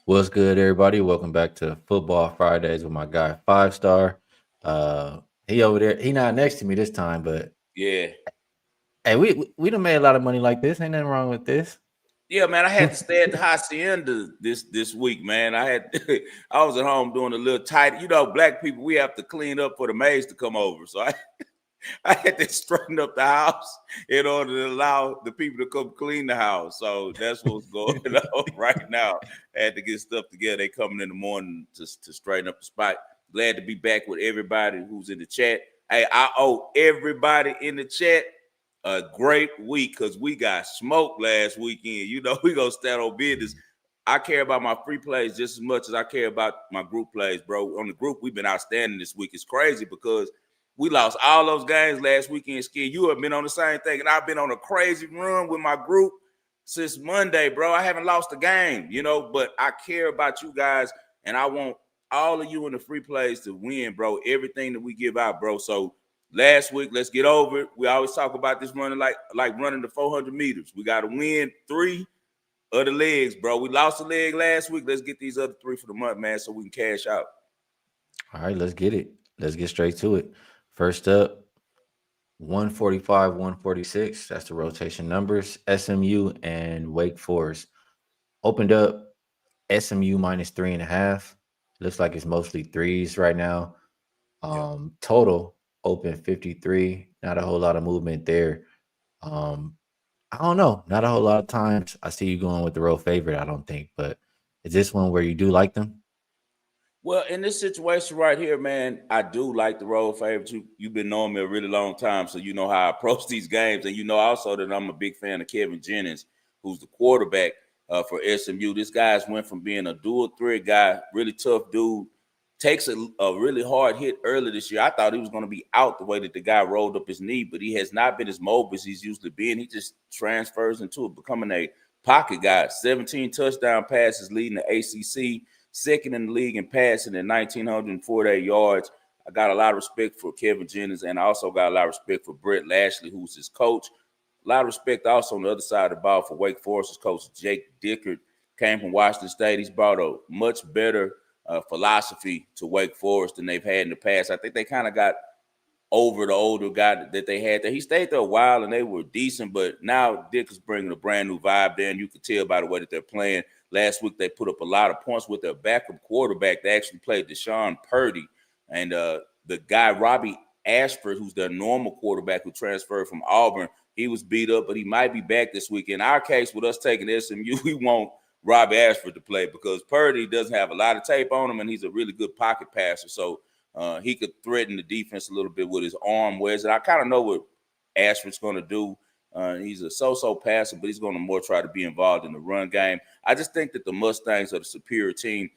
What's good, everybody? Welcome back to Football Fridays with my guy Five Star. He over there. He not next to me this time, but Yeah. hey, we done made a lot of money like this. Ain't nothing wrong with this. Yeah, man. I had to stay at the hacienda this week, man. I was at home doing a little tight. Black people, we have to clean up for the maids to come over. So I had to straighten up the house in order to allow the people to come clean the house. So that's what's going on right now. I had to get stuff together. They coming in the morning to straighten up the spot. Glad to be back with everybody who's in the chat. Hey, I owe everybody in the chat a great week because we got smoked last weekend. We gonna stand on business. I care about my free plays just as much as I care about my group plays, bro. On the group, we've been outstanding this week. It's crazy because we lost all those games last weekend. Skid, you have been on the same thing, and I've been on a crazy run with my group since Monday, bro. I haven't lost a game, but I care about you guys, and I want all of you in the free plays to win, bro. Everything that we give out, bro. So last week, let's get over it. We always talk about this running like running the 400 meters. We got to win 3 of the legs, bro. We lost a leg last week. Let's get these other 3 for the month, man, so we can cash out. All right, let's get it. Let's get straight to it. First up, 145, 146. That's the rotation numbers. SMU and Wake Forest opened up. SMU minus 3.5. Looks like it's mostly threes right now. Yeah. Total open 53. Not a whole lot of movement there. Um, I don't know. Not a whole lot of times I see you going with the real favorite, I don't think. But is this one where you do like them? Well, in this situation right here, man, I do like the road favorites. You've been knowing me a really long time, so you know how I approach these games, and you know also that I'm a big fan of Kevin Jennings, who's the quarterback for SMU. This guy's went from being a dual threat guy, really tough dude, takes a really hard hit early this year. I thought he was going to be out the way that the guy rolled up his knee, but he has not been as mobile as he's usually been. He just transfers into becoming a pocket guy. 17 touchdown passes, leading the ACC, second in the league in passing at 1,948 yards. I got a lot of respect for Kevin Jennings, and I also got a lot of respect for Brett Lashley, who's his coach. A lot of respect also on the other side of the ball for Wake Forest's coach Jake Dickert. Came from Washington State. He's brought a much better philosophy to Wake Forest than they've had in the past. I think they kind of got over the older guy that they had there. He stayed there a while and they were decent, but now Dick is bringing a brand new vibe there, and you can tell by the way that they're playing. Last week they put up a lot of points with their backup quarterback. They actually played Deshaun Purdy, and the guy Robbie Ashford, who's their normal quarterback who transferred from Auburn, he was beat up, but he might be back this week. In our case, with us taking SMU, we want Robbie Ashford to play because Purdy doesn't have a lot of tape on him, and he's a really good pocket passer. So he could threaten the defense a little bit with his arm. Whereas I kind of know what Ashford's going to do. He's a so-so passer, but he's going to more try to be involved in the run game. I just think that the Mustangs are the superior team.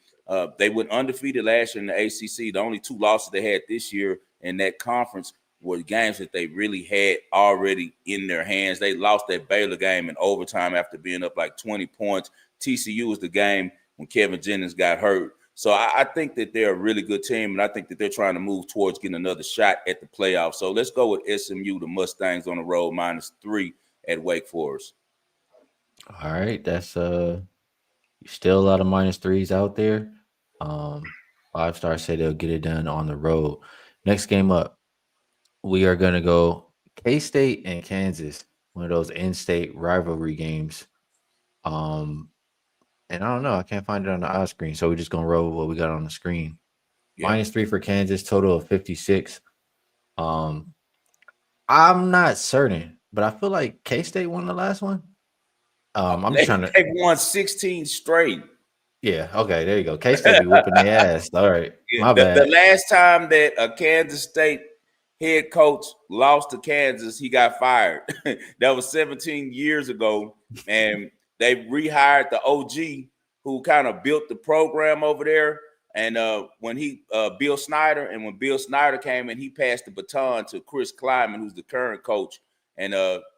They went undefeated last year in the ACC. The only 2 losses they had this year in that conference were games that they really had already in their hands. They lost that Baylor game in overtime after being up like 20 points. TCU was the game when Kevin Jennings got hurt. So I think that they're a really good team, and I think that they're trying to move towards getting another shot at the playoffs. So let's go with SMU, the Mustangs on the road, -3 at Wake Forest. All right, that's still a lot of minus threes out there. Um, Five Star said they'll get it done on the road. Next game up, we are gonna go K State and Kansas, one of those in-state rivalry games. Um, and I don't know, I can't find it on the eye screen, so we're just gonna roll with what we got on the screen. Yeah. -3 for Kansas, total of 56. Um, I'm not certain, but I feel like K State won the last one. I'm just They, trying to. they won 16 straight. Yeah, okay, there you go. K State be whooping their ass. All right, my The bad. last time that a Kansas State head coach lost to Kansas, he got fired. That was 17 years ago. And they rehired the OG who kind of built the program over there. And when Bill Snyder, and when Bill Snyder came in, he passed the baton to Chris Kleiman, who's the current coach. And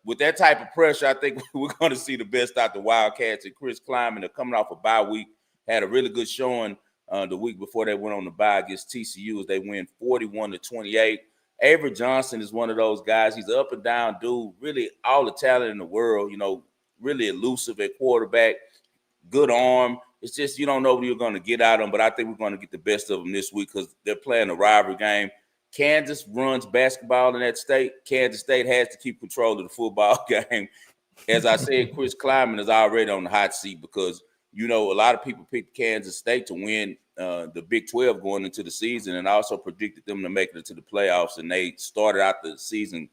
with that type of pressure, I think we're going to see the best out the Wildcats. And Chris Kleiman, they're coming off a bye week, had a really good showing the week before they went on the bye against TCU as they win 41-28. Avery Johnson is one of those guys. He's an up and down dude, really all the talent in the world, really elusive at quarterback. good arm. It's just you don't know what you're going to get out of them, but I think we're going to get the best of them this week because they're playing a rivalry game. Kansas runs basketball in that state. Kansas State has to keep control of the football game. As I said, Chris Kleiman is already on the hot seat because, you know, a lot of people picked Kansas State to win the Big 12 going into the season and also predicted them to make it to the playoffs. And they started out the season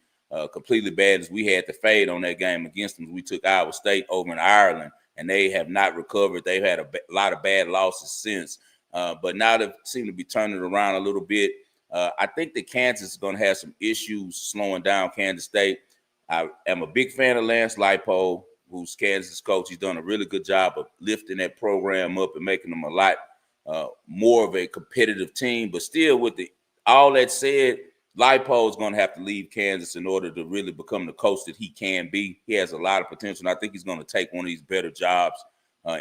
completely bad as we had to fade on that game against them. We took Iowa State over in Ireland, and they have not recovered. They've had a lot of bad losses since. But now they seem to be turning it around a little bit. I think that Kansas is going to have some issues slowing down Kansas State. I am a big fan of Lance Leipold, who's Kansas coach. He's done a really good job of lifting that program up and making them a lot more of a competitive team. But still, with all that said, Leipold is going to have to leave Kansas in order to really become the coach that he can be. He has a lot of potential, and I think he's going to take one of these better jobs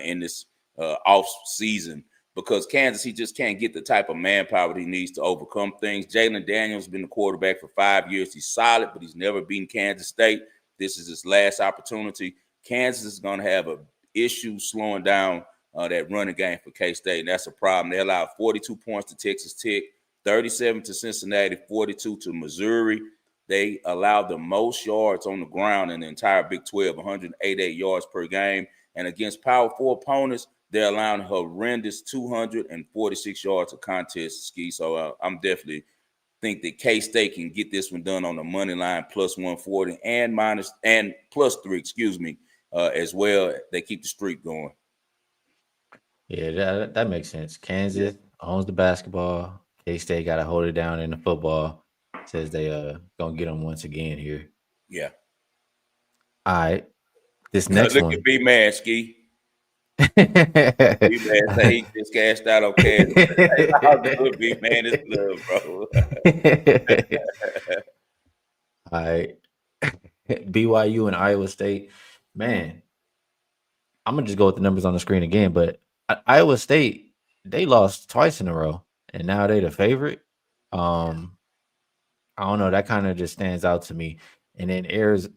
in this off season. Because Kansas, he just can't get the type of manpower that he needs to overcome things. Jalen Daniels has been the quarterback for 5 years. He's solid, but he's never beaten Kansas State. This is his last opportunity. Kansas is going to have an issue slowing down that running game for K-State, and that's a problem. They allowed 42 points to Texas Tech, 37 to Cincinnati, 42 to Missouri. They allowed the most yards on the ground in the entire Big 12, 188 yards per game. And against Power 4 opponents, they're allowing horrendous 246 yards of contest ski. So I'm definitely think that K-State can get this one done on the money line plus 140 and plus 3, as well. They keep the streak going. Yeah, that makes sense. Yeah. Kansas owns the basketball. K State got to hold it down in the football. Says they gonna get them once again here. Yeah. All right, this next Look at one. B-Man, Ski. B-Man say he just cashed out on Kansas. All good, B-Man. It's love, bro. All right, BYU and Iowa State. Man, I'm gonna just go with the numbers on the screen again. But Iowa State, they lost twice in a row, and now they the favorite. Um, I don't know. That kind of just stands out to me. And then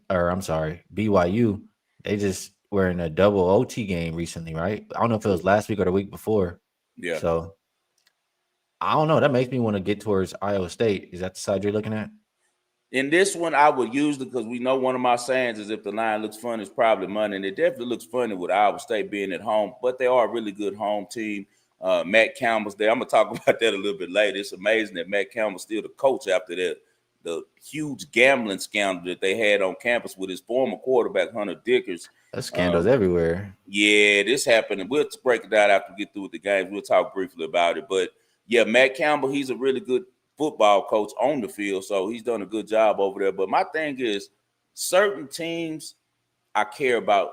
I'm sorry, BYU, they just were in a double OT game recently, right? I don't know if it was last week or the week before. Yeah. So I don't know. That makes me want to get towards Iowa State. Is that the side you're looking at? In this one, I would use it because we know one of my sayings is if the line looks funny, it's probably money. And it definitely looks funny with Iowa State being at home, but they are a really good home team. Matt Campbell's there. I'm going to talk about that a little bit later. It's amazing that Matt Campbell's still the coach after the huge gambling scandal that they had on campus with his former quarterback, Hunter Dickers. There's scandals everywhere. Yeah, this happened. And we'll break it down after we get through with the games. We'll talk briefly about it. But, yeah, Matt Campbell, he's a really good football coach on the field, so he's done a good job over there. But my thing is, certain teams I care about,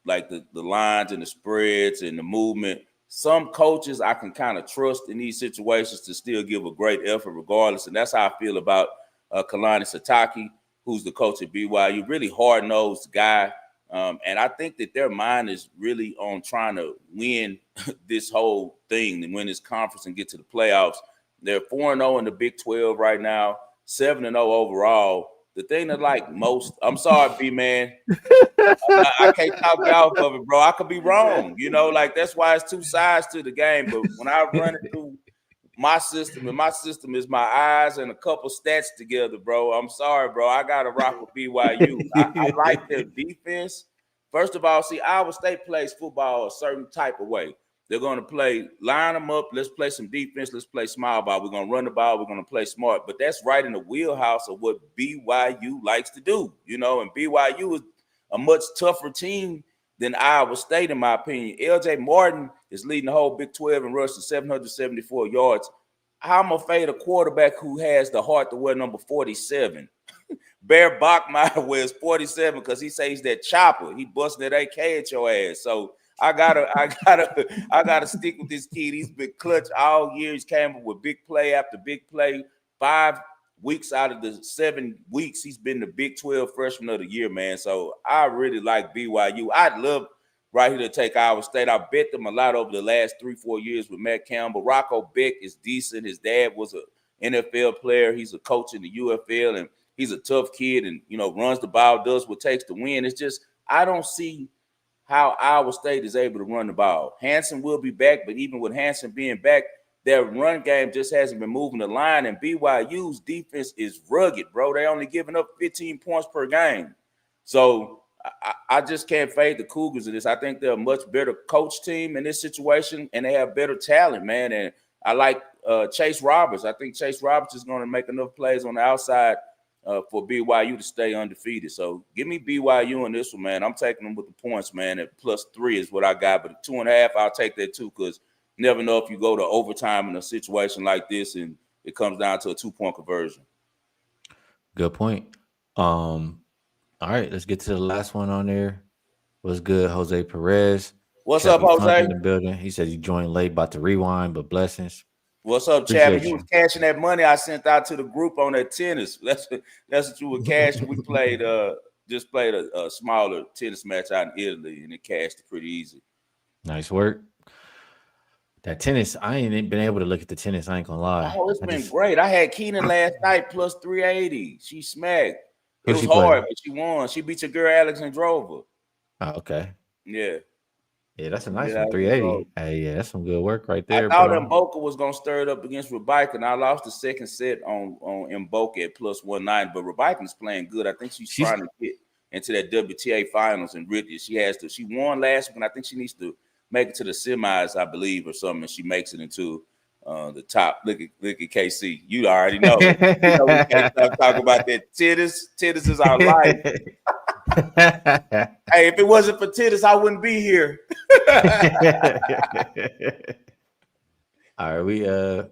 like the lines and the spreads and the movement. Some coaches I can kind of trust in these situations to still give a great effort regardless, and that's how I feel about Kalani Sitake, who's the coach at BYU. Really hard-nosed guy, and I think that their mind is really on trying to win this whole thing and win this conference and get to the playoffs. They're 4-0 in the Big 12 right now, 7-0 overall. The thing that like most, I'm sorry, B-Man, I can't talk you off of it, bro. I could be wrong. Like that's why it's two sides to the game. But when I run it through my system, and my system is my eyes and a couple stats together, bro. I'm sorry, bro. I got to rock with BYU. I like their defense. First of all, see, Iowa State plays football a certain type of way. They're going to line them up. Let's play some defense. Let's play small ball. We're going to run the ball. We're going to play smart. But that's right in the wheelhouse of what BYU likes to do, and BYU is a much tougher team than Iowa State, in my opinion. L.J. Martin is leading the whole Big 12 in rushing 774 yards. I'm afraid a quarterback who has the heart to wear number 47. Bear Bachmeier wears 47 because he says that chopper. He busting that AK at your ass. So I gotta stick with this kid. He's been clutch all year. He's came up with big play after big play. 5 weeks out of the 7 weeks, he's been the Big 12 Freshman of the Year, man. So I really like BYU. I'd love right here to take Iowa State. I bet them a lot over the last 3-4 years with Matt Campbell. Rocco Beck is decent. His dad was an NFL player. He's a coach in the UFL, and he's a tough kid and, runs the ball, does what it takes to win. It's just I don't see how Iowa State is able to run the ball. Hansen will be back, but even with Hansen being back, their run game just hasn't been moving the line. And BYU's defense is rugged, bro. They only giving up 15 points per game. So I just can't fade the Cougars in this. I think they're a much better coach team in this situation, and they have better talent, man. And I like Chase Roberts. I think Chase Roberts is going to make enough plays on the outside for BYU to stay undefeated. So give me BYU in this one, man. I'm taking them with the points, man. At +3 is what I got, but 2.5, I'll take that too, because you never know if you go to overtime in a situation like this and it comes down to a 2-point conversion. Good point. All right, let's get to the last one on there. What's good, Jose Perez? What's up, Chubby Funk Jose? in the building. He said he joined late, about to rewind, but blessings. What's up, Chapman? Appreciate You was you. cashing that money I sent out to the group on that tennis. That's what you were cashing. We played just played a smaller tennis match out in Italy, and it cashed pretty easy. Nice work. That tennis, I ain't been able to look at the tennis. I ain't gonna lie. Oh, it's I been just great. I had Keenan last night +380. She smacked. It who was she play? hard, but she won. She beat your girl Alexandrova. Oh, okay. Yeah. Yeah, that's a Yeah, nice one. Alexandrova. 380. Hey, yeah, that's some good work right I there, thought bro. Mboka was gonna stir it up against Rebecca, and I lost the second set on Mboka at +190. But Rebecca's playing good. I think she's She's trying to get into that WTA finals, and really, she has to. She won last week, and I think she needs to make it to the semis, I believe, or something. And she makes it into the top. Look at KC. You already know. You know we can't stop talking about that tennis. Tennis is our life. Hey, if it wasn't for tennis, I wouldn't be here. All right,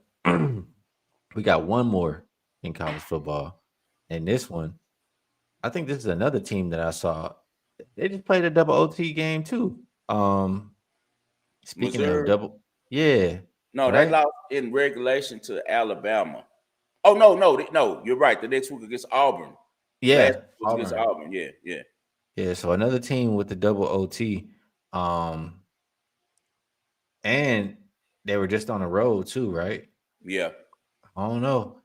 we got one more in college football. And this one, I think this is another team that I saw. They just played a double OT game too. Speaking of Missouri. double, yeah, No, they right? lost in regulation to Alabama. Oh no! You're right. The next week against Auburn. Last Yeah, week was against Auburn. Auburn. Yeah. Yeah, so another team with the double OT. Um, and they were just on the road too, right? Yeah. I don't know.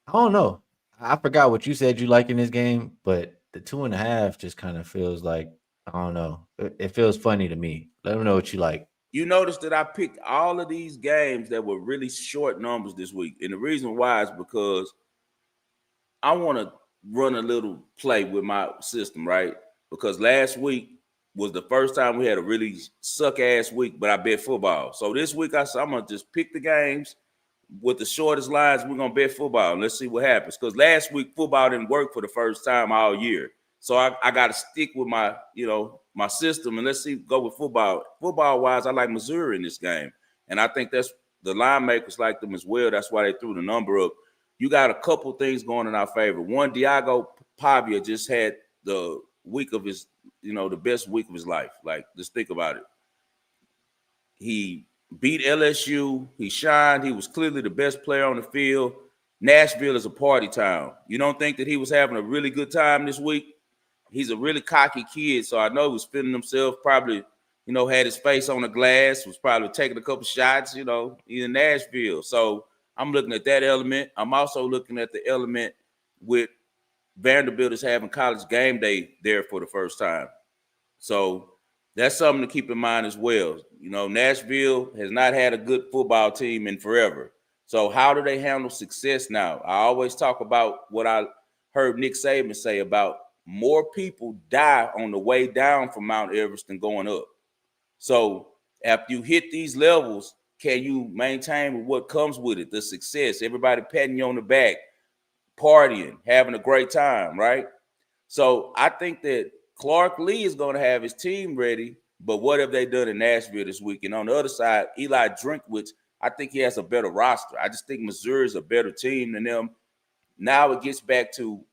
I don't know. I forgot what you said you like in this game, but the 2.5 just kind of feels like I don't know. It feels funny to me. Let them know what you like. You notice that I picked all of these games that were really short numbers this week, and the reason why is because I want to run a little play with my system, right? Because last week was the first time we had a really suck ass week, but I bet football. So this week I said I'm gonna just pick the games with the shortest lines. We're gonna bet football and let's see what happens. Because last week football didn't work for the first time all year. So I got to stick with my, my system, and let's see, go with football. Football wise, I like Missouri in this game, and I think that's the line makers like them as well. That's why they threw the number up. You got a couple things going in our favor. One, Diago Pavia just had the week of his, the best week of his life. Like, just think about it. He beat LSU. He shined. He was clearly the best player on the field. Nashville is a party town. You don't think that he was having a really good time this week? He's a really cocky kid, so I know he was feeling himself, probably, had his face on the glass, was probably taking a couple shots, in Nashville. So I'm looking at that element. I'm also looking at the element with Vanderbilt is having college game day there for the first time. So that's something to keep in mind as well. Nashville has not had a good football team in forever. So how do they handle success now? I always talk about what I heard Nick Saban say about more people die on the way down from Mount Everest than going up. So after you hit these levels, can you maintain what comes with it, the success, everybody patting you on the back, partying, having a great time, right? So I think that Clark Lee is going to have his team ready, but what have they done in Nashville this week? And on the other side, Eli Drinkwitz, I think he has a better roster. I just think Missouri is a better team than them. Now it gets back to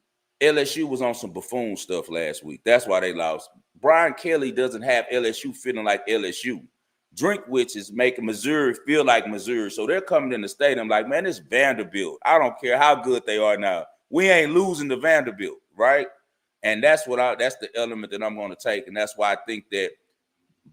LSU was on some buffoon stuff last week. That's why they lost. Brian Kelly doesn't have LSU feeling like LSU. Drinkwitz is making Missouri feel like Missouri. So they're coming in the stadium like, man, it's Vanderbilt. I don't care how good they are now. We ain't losing to Vanderbilt, right? And that's the element that I'm going to take. And that's why I think that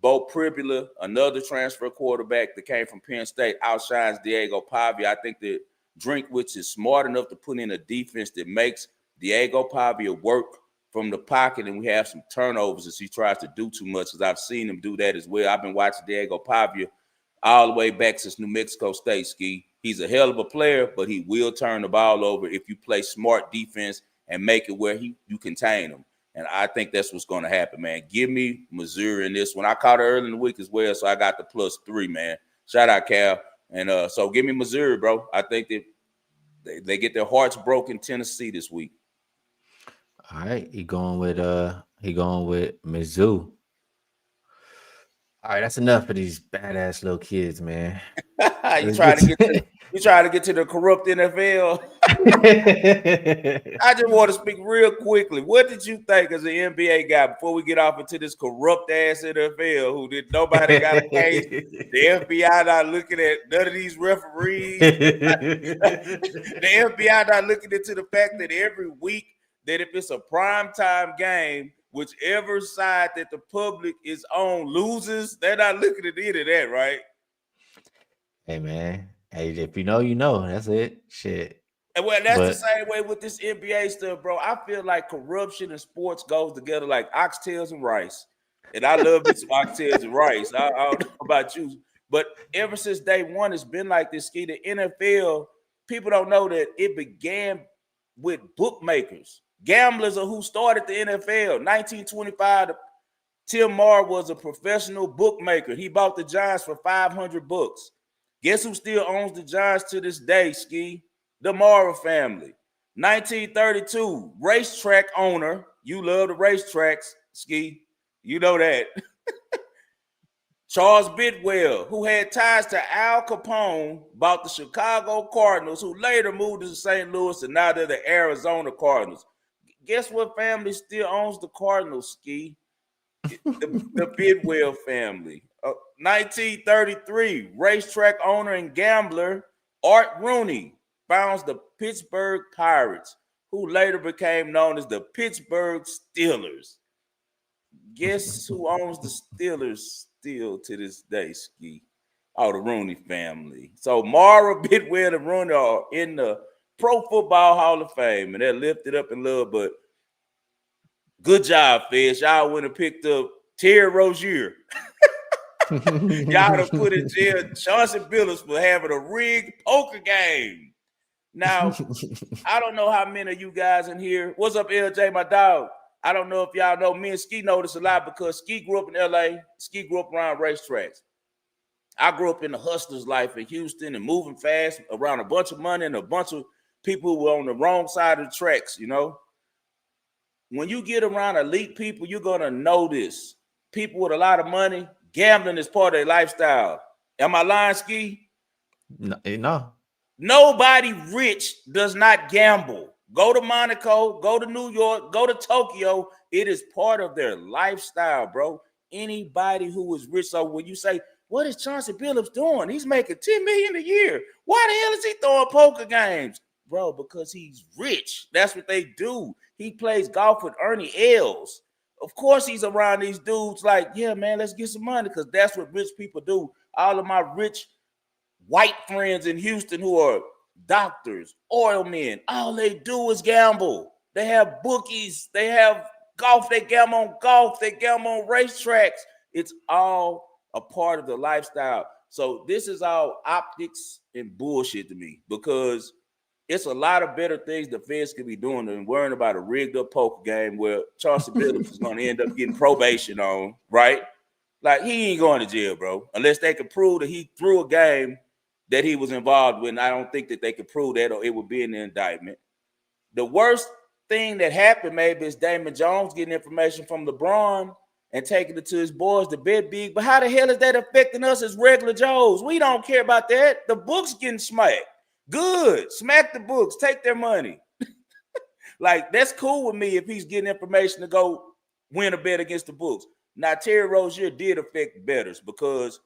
Bo Pribula, another transfer quarterback that came from Penn State, outshines Diego Pavia. I think that Drinkwitz is smart enough to put in a defense that makes Diego Pavia work from the pocket and we have some turnovers as he tries to do too much, because I've seen him do that as well. I've been watching Diego Pavia all the way back since New Mexico State, Ski. He's a hell of a player, but he will turn the ball over if you play smart defense and make it where you contain him. And I think that's what's going to happen, man. Give me Missouri in this one. I caught it early in the week as well, so I got the +3, man. Shout out, Cal. And so give me Missouri, bro. I think that they get their hearts broken Tennessee this week. All right, he going with Mizzou. All right, that's enough for these badass little kids, man. you Let's try get to to get to the corrupt NFL. I just want to speak real quickly. What did you think as an NBA guy before we get off into this corrupt ass NFL who did nobody got a case? The FBI not looking at none of these referees. The FBI not looking into the fact that every week that if it's a primetime game, whichever side that the public is on loses, they're not looking at any of that, right? Hey man, hey, if you know, you know. That's it. Shit. And well, that's the But same way with this NBA stuff, bro. I feel like corruption and sports goes together like oxtails and rice. And I love me some oxtails and rice. I don't know about you, but ever since day one, it's been like this. Ski, the NFL, people don't know that it began with bookmakers. Gamblers are who started the NFL. 1925, Tim Moore was a professional bookmaker. He bought the Giants for $500. Guess who still owns the Giants to this day, Ski? The Mara family. 1932, racetrack owner. You love the racetracks, Ski. You know that. Charles Bidwell, who had ties to Al Capone, bought the Chicago Cardinals, who later moved to St. Louis, and now they're the Arizona Cardinals. Guess what family still owns the Cardinals, Ski? The Bidwell family. 1933, racetrack owner and gambler Art Rooney founds the Pittsburgh Pirates, who later became known as the Pittsburgh Steelers. Guess who owns the Steelers still to this day, Ski? Oh, the Rooney family. So Mara, Bidwell, and Rooney are in the Pro Football Hall of Fame, and they're lifted up in love. But good job, Fish. Y'all went and picked up Terry Rozier. Y'all have put in jail Chauncey Billups for having a rigged poker game. Now, I don't know how many of you guys in here. What's up, LJ, my dog? I don't know if y'all know. Me and Ski know this a lot because Ski grew up in LA. Ski grew up around racetracks. I grew up in the hustler's life in Houston and moving fast around a bunch of money and a bunch of people who were on the wrong side of the tracks, you know. When you get around elite people, you're going to notice people with a lot of money, gambling is part of their lifestyle. Am I lying, Ski? No. Nobody rich does not gamble. Go to Monaco, go to New York, go to Tokyo. It is part of their lifestyle, bro. Anybody who is rich. So when you say, what is Chauncey Billups doing? He's making $10 million a year. Why the hell is he throwing poker games? Bro, because he's rich. That's what they do. He plays golf with Ernie Els. Of course, he's around these dudes like, yeah, man, let's get some money because that's what rich people do. All of my rich white friends in Houston who are doctors, oil men, all they do is gamble. They have bookies. They have golf. They gamble on golf. They gamble on racetracks. It's all a part of the lifestyle. So this is all optics and bullshit to me because it's a lot of better things the feds could be doing than worrying about a rigged up poker game where Chauncey Billups is going to end up getting probation on, right? Like, he ain't going to jail, bro, unless they could prove that he threw a game that he was involved with. I don't think that they could prove that or it would be in the indictment. The worst thing that happened maybe is Damon Jones getting information from LeBron and taking it to his boys to bet big. But how the hell is that affecting us as regular Joes? We don't care about that. The books getting smacked. Good. Smack the books. Take their money. Like, that's cool with me if he's getting information to go win a bet against the books. Now, Terry Rozier did affect bettors because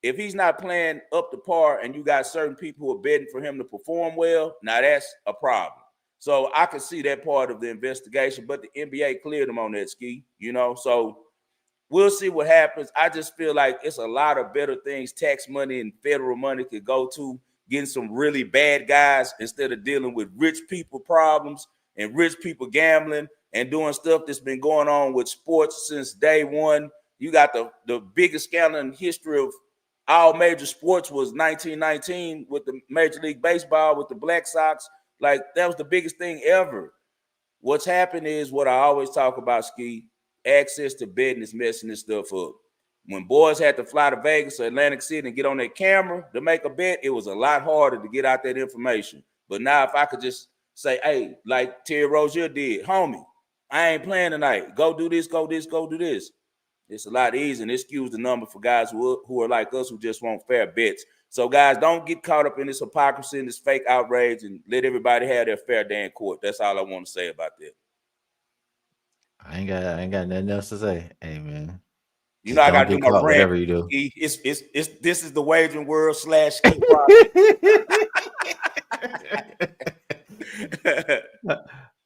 if he's not playing up to par and you got certain people who are betting for him to perform well, now that's a problem. So I can see that part of the investigation, but the NBA cleared him on that, Ski, you know? So we'll see what happens. I just feel like it's a lot of better things tax money and federal money could go to getting some really bad guys instead of dealing with rich people problems and rich people gambling and doing stuff that's been going on with sports since day one. You got the biggest scandal in the history of all major sports was 1919 with the Major League Baseball with the Black Sox. Like, that was the biggest thing ever. What's happened is what I always talk about, Ski. Access to betting is messing this stuff up. When boys had to fly to Vegas or Atlantic City and get on their camera to make a bet, it was a lot harder to get out that information. But now if I could just say, hey, like Terry Rozier did, homie, I ain't playing tonight. Go do this, go this, go do this. It's a lot easier, and it skews the number for guys who are like us, who just want fair bets. So, guys, don't get caught up in this hypocrisy and this fake outrage, and let everybody have their fair day in court. That's all I want to say about that. I ain't got nothing else to say. Hey man, You know, just I don't got to do get my caught. rant. Whatever you do. It's this is the Wagering World / Ski Project.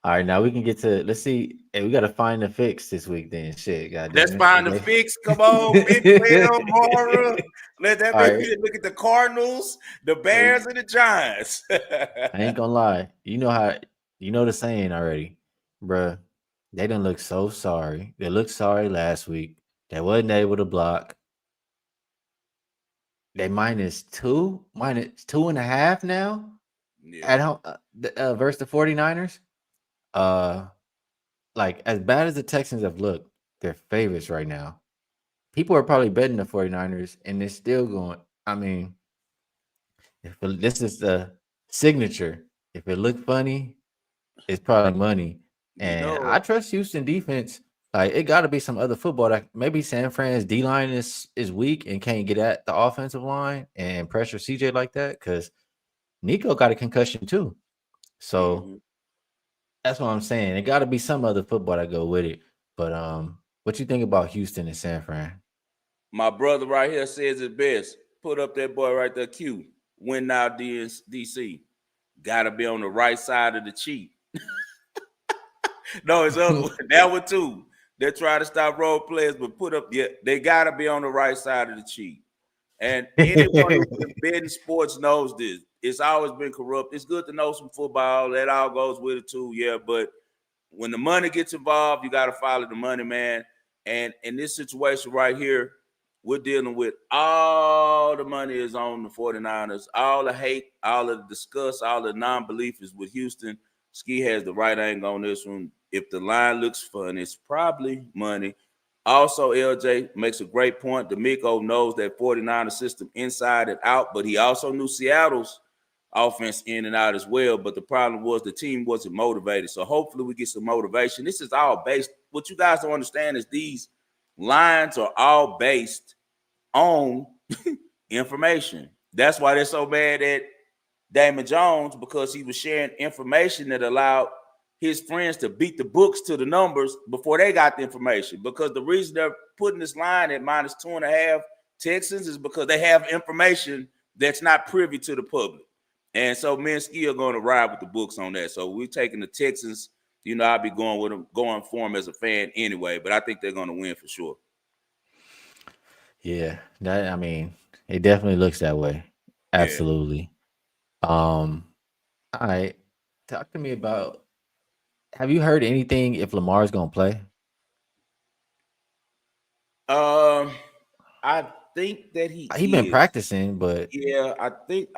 All right, now we can get to. Let's see. Hey, we got to find the fix this week. Then shit, Let's goddamn find the it. fix. Come on, Big Whale, Mara. Let that All baby right. look at the Cardinals, the Hey, Bears, and the Giants. I ain't gonna lie. You know how you know the saying already, bruh. They didn't look so sorry. They looked sorry last week. They wasn't able to block. They -2.5 now Yeah, at home versus the 49ers. Uh, like as bad as the Texans have looked, they're favorites right now. People are probably betting the 49ers, and they're still going. I mean, this is the signature. If it looked funny, it's probably money. you And know I it. trust Houston defense. Like it got to be some other football that maybe San Fran's D line is weak and can't get at the offensive line and pressure CJ like that because Nico got a concussion too. So Mm-hmm. that's what I'm saying. It got to be some other football that go with it. But what you think about Houston and San Fran? My brother right here says it best. Put up that boy right there, Q. Win now, DC. Got to be on the right side of the cheat. No, it's other one. That one too. They're trying to stop role players, but put up, yeah, they got to be on the right side of the cheat. And anyone who's been betting sports knows this. It's always been corrupt. It's good to know some football. That all goes with it too, yeah. But when the money gets involved, you got to follow the money, man. And in this situation right here, we're dealing with all the money is on the 49ers. All the hate, all of the disgust, all the non-belief is with Houston. Ski has the right angle on this one. If the line looks fun, it's probably money. Also, LJ makes a great point. D'Amico knows that 49er system inside and out, but he also knew Seattle's offense in and out as well. But the problem was the team wasn't motivated. So hopefully we get some motivation. This is all based. What you guys don't understand is these lines are all based on information. That's why they're so mad at Damon Jones, because he was sharing information that allowed his friends to beat the books to the numbers before they got the information. Because the reason they're putting this line at -2.5 Texans is because they have information that's not privy to the public. And so me and Ski are going to ride with the books on that. So we're taking the Texans. You know, I'll be going with them, going for them as a fan anyway, but I think they're going to win for sure. Yeah, that I mean, it definitely looks that way. Yeah. Absolutely. All right. Talk to me about have you heard anything if Lamar's gonna play? Um, I think that he He been is. practicing, but Yeah, I think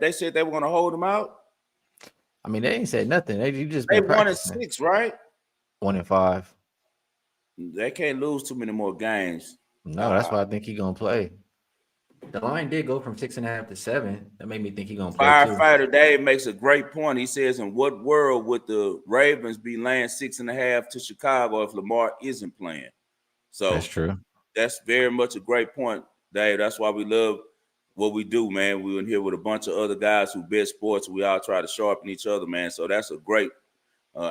they said they were going to hold him out. I mean they ain't said nothing. They just They been won in practicing. 6, right? 1-5. They can't lose too many more games. No, that's why I think he gonna play. The line did go from 6.5 to 7. That made me think he gonna play too. Firefighter Dave makes a great point. He says, "In what world would the Ravens be laying 6.5 to Chicago if Lamar isn't playing?" That's So true. that's very much a great point, Dave. That's why we love what we do, man. We're in here with a bunch of other guys who bet sports. We all try to sharpen each other, man. So that's a great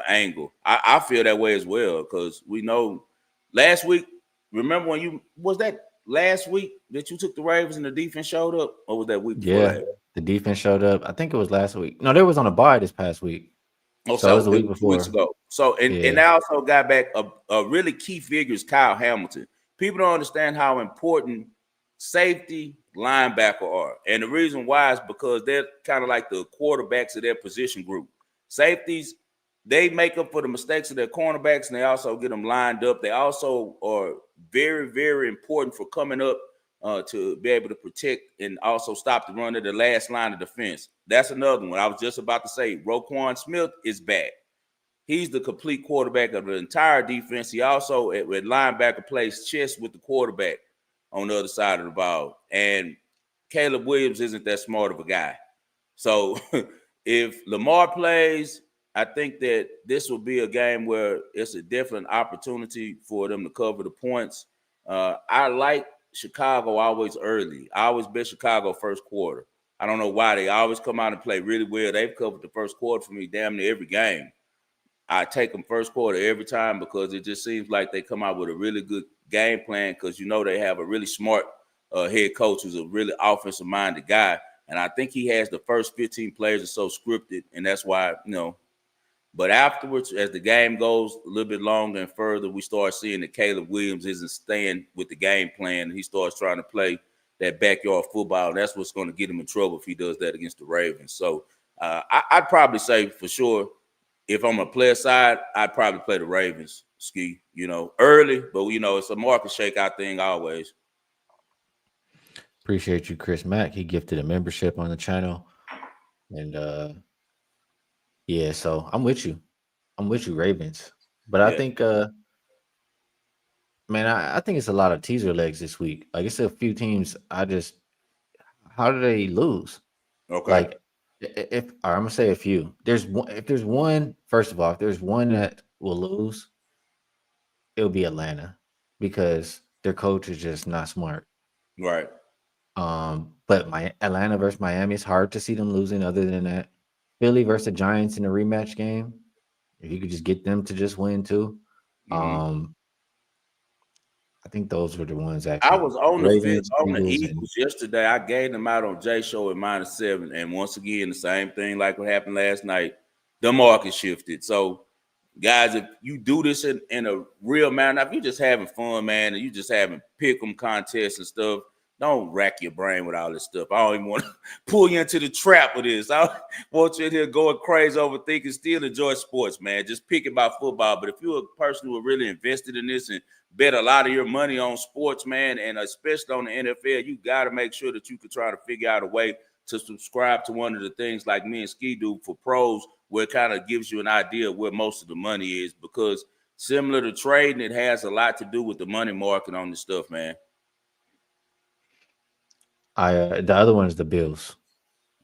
angle. I feel that way as well because we know last week. Remember when you was that last week that you took the Ravens and the defense showed up, or was that week before Yeah, last? the defense showed up. I think it was last week. No, they was on a bye this past week. Oh, So it was so the it week was 2 weeks before. ago. So and Yeah, I also got back a really key figure is Kyle Hamilton. People don't understand how important safety linebacker are, and the reason why is because they're kind of like the quarterbacks of their position group. Safeties, they make up for the mistakes of their cornerbacks, and they also get them lined up. They also are very, very important for coming up to be able to protect and also stop the run of the last line of defense. That's another one. I was just about to say, Roquan Smith is back. He's the complete quarterback of the entire defense. He also, at linebacker, plays chess with the quarterback on the other side of the ball. And Caleb Williams isn't that smart of a guy. So if Lamar plays, I think that this will be a game where it's a different opportunity for them to cover the points. I like Chicago always early. I always bet Chicago first quarter. I don't know why. They always come out and play really well. They've covered the first quarter for me damn near every game. I take them first quarter every time because it just seems like they come out with a really good game plan because they have a really smart head coach who's a really offensive minded guy. And I think he has the first 15 players are so scripted, and that's why, But afterwards, as the game goes a little bit longer and further, we start seeing that Caleb Williams isn't staying with the game plan. He starts trying to play that backyard football. That's what's going to get him in trouble if he does that against the Ravens. So I'd probably say for sure, if I'm a player side, I'd probably play the Ravens, Ski, early. But, it's a market shakeout thing always. Appreciate you, Chris Mack. He gifted a membership on the channel. And yeah, so I'm with you. I'm with you, Ravens. But I Yeah. think man, I think it's a lot of teaser legs this week. Like it's a few teams how do they lose? Okay. Like if or I'm gonna say a few. There's one, first of all, if there's one that will lose, it'll be Atlanta because their coach is just not smart. Right. But my Atlanta versus Miami, it's hard to see them losing. Other than that, Philly versus the Giants in a rematch game, if you could just get them to just win too. Mm-hmm. Um, I think those were the ones I actually. was on the fence Ravens, on the Eagles, and Eagles yesterday. I gave them out on J Show at -7. And once again, the same thing like what happened last night. The market shifted. So, guys, if you do this in a real manner, if you're just having fun, man, and you just having pick 'em contests and stuff, don't rack your brain with all this stuff. I don't even want to pull you into the trap of this. I want you in here going crazy overthinking. Still enjoy sports, man. Just pick about football. But if you're a person who are really invested in this and bet a lot of your money on sports, man, and especially on the NFL, you got to make sure that you can try to figure out a way to subscribe to one of the things like me and Ski do for pros, where it kind of gives you an idea of where most of the money is. Because similar to trading, it has a lot to do with the money market on this stuff, man. the other one is the Bills.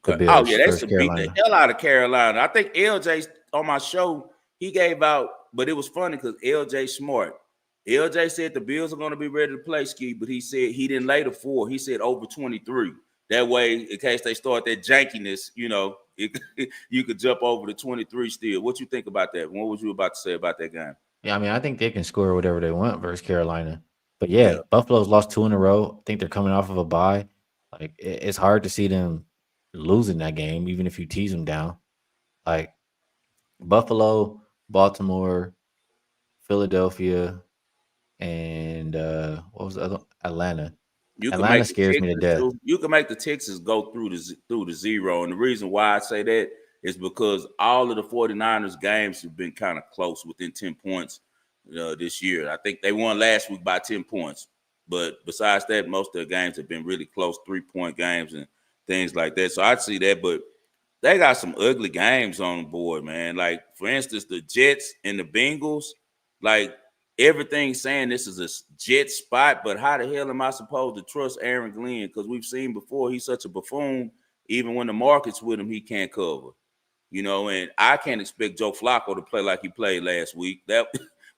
The Okay. Oh Bills yeah, they versus should beat the Carolina. hell out of Carolina. I think LJ on my show, he gave out, but it was funny because LJ smart. LJ said the Bills are going to be ready to play, Ski, but he said he didn't lay the 4. He said over 23. That way, in case they start that jankiness, you could jump over the 23 still. What you think about that? What was you about to say about that game? Yeah, I mean, I think they can score whatever they want versus Carolina. But Yeah. yeah, Buffalo's lost two in a row. I think they're coming off of a bye. Like it's hard to see them losing that game, even if you tease them down. Like Buffalo, Baltimore, Philadelphia, and what was the other? Atlanta. You can Atlanta make the scares me to Texans death. do. You can make the Texans go through the zero. And the reason why I say that is because all of the 49ers games have been kind of close within 10 points this year. I think they won last week by 10 points. But besides that, most of the games have been really close 3-point games and things like that. So I'd see that. But they got some ugly games on the board, man. Like, for instance, the Jets and the Bengals, like, everything's saying this is a jet spot, but how the hell am I supposed to trust Aaron Glenn? Because we've seen before he's such a buffoon. Even when the market's with him, he can't cover. And I can't expect Joe Flacco to play like he played last week. That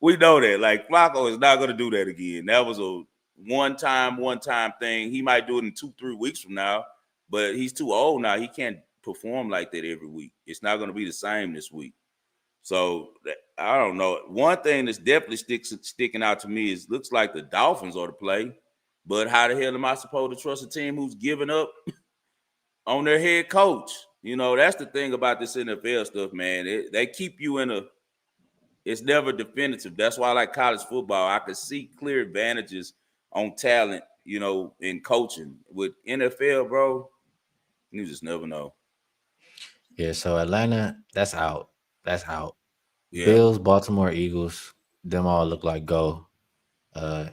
we know that. Like, Flacco is not going to do that again. That was a one-time thing. He might do it in 2-3 weeks from now, but he's too old now. He can't perform like that every week. It's not going to be the same this week. So I don't know. One thing that's definitely sticking out to me is looks like the Dolphins ought to play, but how the hell am I supposed to trust a team who's giving up on their head coach? That's the thing about this NFL stuff, man. They keep you in a. It's never definitive. That's why I like college football. I can see clear advantages on talent, in coaching. With NFL, bro, you just never know. Yeah, so Atlanta, that's out. That's out. Yeah. Bills, Baltimore Eagles, them all look like go,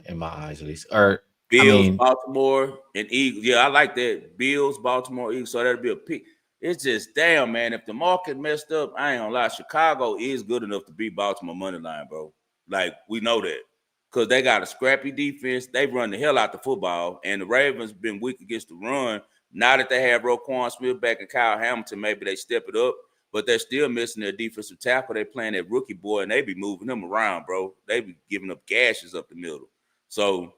in my eyes at least. Or I Bills, mean, Baltimore, and Eagles. Yeah, I like that. Bills, Baltimore, Eagles. So that'll be a pick. It's just damn, man. If the market messed up, I ain't gonna lie. Chicago is good enough to beat Baltimore money line, bro. Like we know that because they got a scrappy defense. They run the hell out the football, and the Ravens been weak against the run. Now that they have Roquan Smith back and Kyle Hamilton, maybe they step it up. But they're still missing their defensive tackle. They playing that rookie boy, and they be moving him around, bro. They be giving up gashes up the middle. So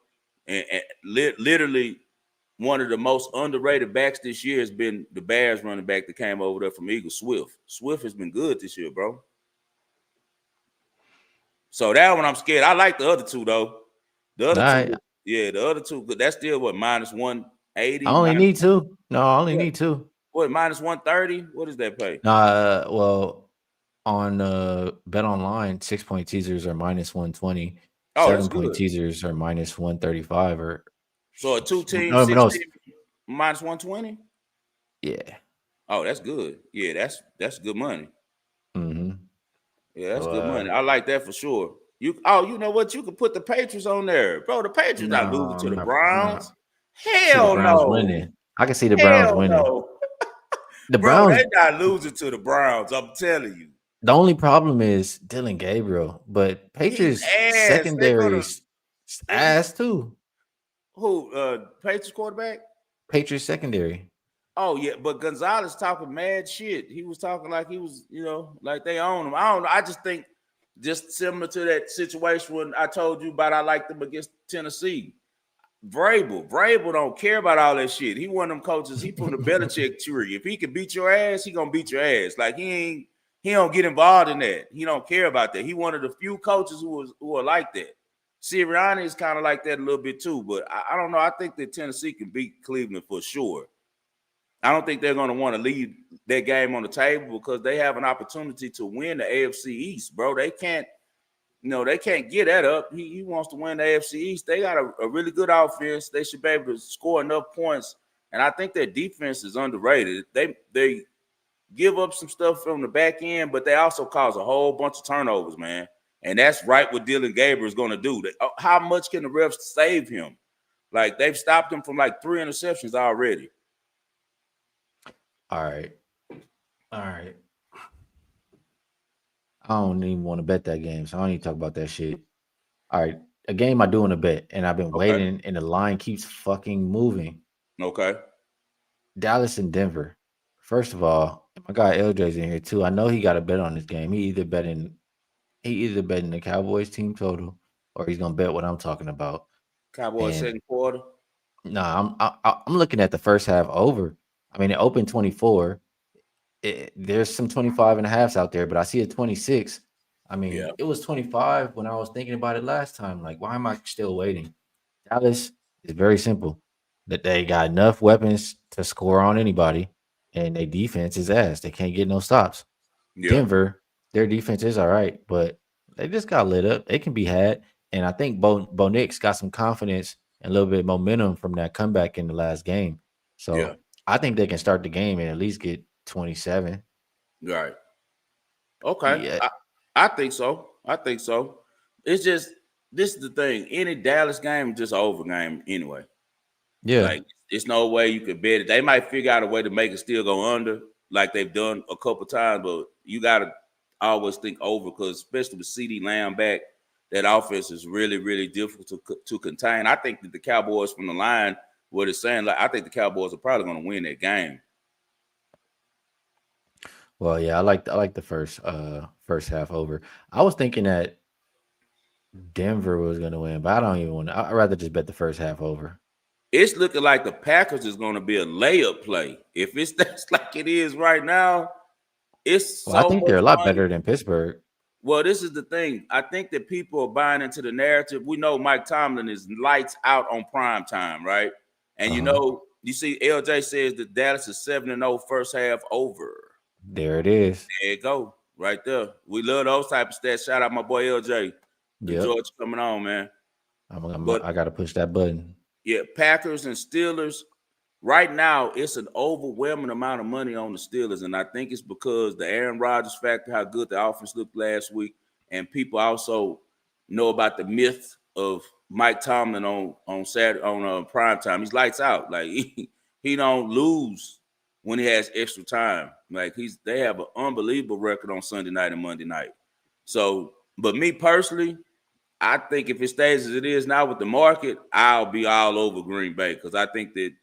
and literally one of the most underrated backs this year has been the Bears running back that came over there from Eagles, Swift. Swift has been good this year, bro. So that one I'm scared. I like the other two though. The other two, I yeah, the other two, that's still what minus I 180, only minus need two. No, I only what? need two. What minus 130? What does that pay? Nah, well, on Bet Online, 6 point teasers are minus 120, Oh, that's 7 point good. teasers are minus 135, or So a two team, no, no, 16 minus 120. yeah. Oh, that's good. Yeah, that's good money. Mm-hmm. Yeah, that's So good money. I like that for sure. You know what? You could put the Patriots on there, bro. The Patriots no, not losing to the I'm not. Browns. See the Hell Browns no. winning. I can see the Browns Hell winning. no, The bro. Browns. They not losing to the Browns. I'm telling you, The only problem is Dylan Gabriel, but he's Patriots ass. They're secondary gonna. is He's ass too. who? Patriots quarterback. Patriots secondary. Oh yeah, but Gonzalez talking mad shit. He was talking like he was, like they own him. I don't know. I just think just similar to that situation when I told you about I liked them against Tennessee. Vrabel don't care about all that shit. He one of them coaches. He from the Belichick tree. If he can beat your ass, he gonna beat your ass. Like he don't get involved in that. He don't care about that. He one of the few coaches who are like that. Sirianni is kind of like that a little bit too, but I don't know. I think that Tennessee can beat Cleveland for sure. I don't think they're going to want to leave that game on the table because they have an opportunity to win the AFC East, bro. They can't get that up. He wants to win the AFC East. They got a really good offense. They should be able to score enough points. And I think their defense is underrated. They give up some stuff from the back end, but they also cause a whole bunch of turnovers, man. And that's right what Dylan Gabriel is going to do. How much can the refs save him? Like they've stopped him from like 3 interceptions already. All right. All right. I don't even want to bet that game, so I don't even talk about that shit. All right. A game I do want to bet, and I've been Okay. waiting, and the line keeps fucking moving. Okay. Dallas and Denver. First of all, my guy LJ's in here too. I know he got a bet on this game. He either betting the Cowboys team total, or he's gonna bet what I'm talking about. Cowboys And second quarter. nah, I'm looking at the first half over. I mean, it opened 24. There's some 25 and a halves out there, but I see a 26. I Yeah. mean, it was 25 when I was thinking about it last time. Like, why am I still waiting? Dallas is very simple. That they got enough weapons to score on anybody, and their defense is ass. They can't get no stops. Yeah. Denver, their defense is all right, but they just got lit up. They can be had, and I think Bo Nix got some confidence and a little bit of momentum from that comeback in the last game. Yeah. So I think they can start the game and at least get 27. Right. Okay. Yeah, I think so. I think so. It's just this is the thing. Any Dallas game is just an over game anyway. yeah. Like it's no way you could bet it. They might figure out a way to make it still go under, like they've done a couple times, but you gotta always think over because especially with CD Lamb back, that offense is really, really difficult to contain. I think that the Cowboys from the line, what it's saying, like I think the Cowboys are probably gonna win that game. Well, yeah, I like the first half over. I was thinking that Denver was gonna win, but I don't even want to. I'd rather just bet the first half over. It's looking like the Packers is going to be a layup play. If it's that's like it is right now, it's Well, I so think they're much a lot money. better than Pittsburgh. Well, this is the thing. I think that people are buying into the narrative. We know Mike Tomlin is lights out on prime time, right? And Uh-huh. you see, LJ says that Dallas is 7-0 first half over. There it is. There you go, right there. We love those type of stats. Shout out my boy LJ. Enjoy Yep. you coming on, man. I'm But I gotta push that button. yeah, Packers and Steelers. right now it's an overwhelming amount of money on the Steelers, and I think it's because the Aaron Rodgers factor, how good the offense looked last week, and people also know about the myth of Mike Tomlin on Saturday on prime time. He's lights out. Like he don't lose when he has extra time. Like they have an unbelievable record on Sunday night and Monday night. So, but me personally, I think if it stays as it is now with the market, I'll be all over Green Bay because I think that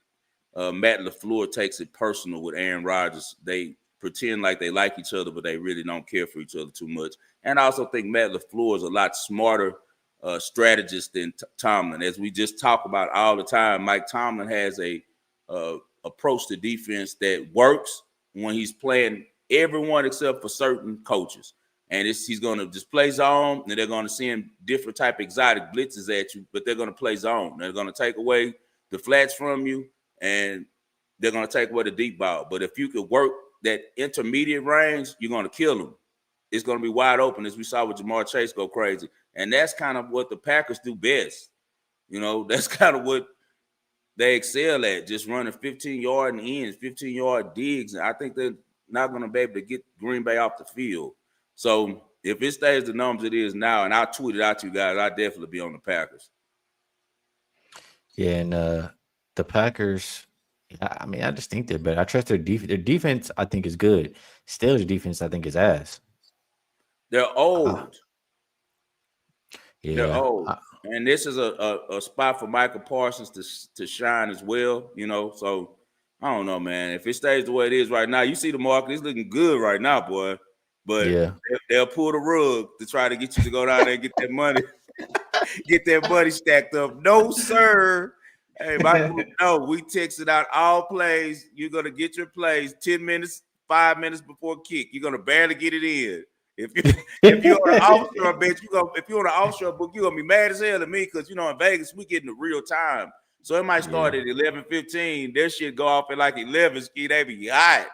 Matt LaFleur takes it personal with Aaron Rodgers. They pretend like they like each other, but they really don't care for each other too much. And I also think Matt LaFleur is a lot smarter strategist than Tomlin. As we just talk about all the time, Mike Tomlin has a approach to defense that works when he's playing everyone except for certain coaches. And he's going to just play zone, and they're going to send different type of exotic blitzes at you, but they're going to play zone. They're going to take away the flats from you, and they're going to take away the deep ball. But if you could work that intermediate range, you're going to kill them. It's going to be wide open, as we saw with Jamar Chase go crazy. And that's kind of what the Packers do best. You know, that's kind of what they excel at, just running 15-yard and ends, 15-yard digs. And I think they're not going to be able to get Green Bay off the field. So if it stays the numbers it is now, and I'll tweet it out to you guys, I'll definitely be on the Packers. Yeah, and the Packers, I mean, I just think they're better. I trust their defense. Their defense, I think, is good. Steelers' defense, I think, is ass. They're old. They're Yeah. old. And this is a spot for Michael Parsons to shine as well, you know. So I don't know, man. If it stays the way it is right now, you see the market is looking good right now, boy. But Yeah. they'll pull the rug to try to get you to go down there and get that money, get that money stacked up. No, sir. Hey, my group, no, we texted out all plays. You're gonna get your plays 10 minutes, 5 minutes before kick. You're gonna barely get it in. If you're on an offshore bench, if you're on an offshore book, you're gonna be mad as hell at me because you know in Vegas we getting the real time. So it might start at 11:15. Their shit go off at like 11. Ski, they be hot.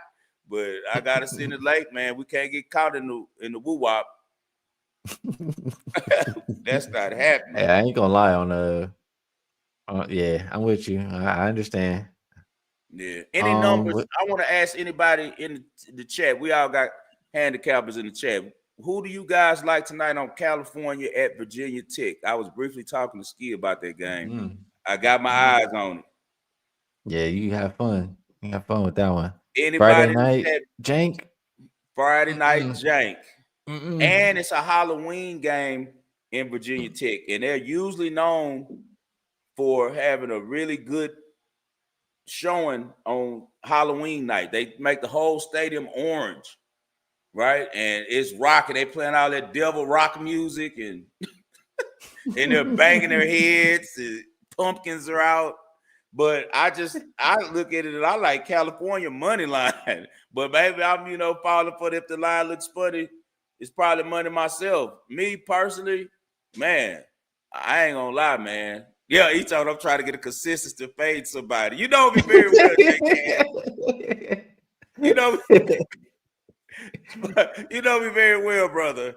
But I gotta send it late, man. We can't get caught in the woo wop. That's not happening. Hey, I ain't gonna lie on yeah, I'm with you. I understand. Yeah. Any numbers? What, I want to ask anybody in the chat. We all got handicappers in the chat. Who do you guys like tonight on California at Virginia Tech? I was briefly talking to Ski about that game. I got my eyes on it. Yeah, you have fun. You have fun with that one. Anybody Friday in the night, chat? Jank. Friday night jank. And it's a Halloween game in Virginia Tech. And they're usually known for having a really good showing on Halloween night. They make the whole stadium orange, right? And it's rocking. They playing all that devil rock music and they're banging their heads. And pumpkins are out. But I look at it and I like California money line. But maybe I'm, falling for it. If the line looks funny, it's probably money myself. Me personally, man, I ain't gonna lie, man. Yeah, each time I'm trying to get a consistency to fade somebody. You know me very well, J-Can. You know me very well, brother.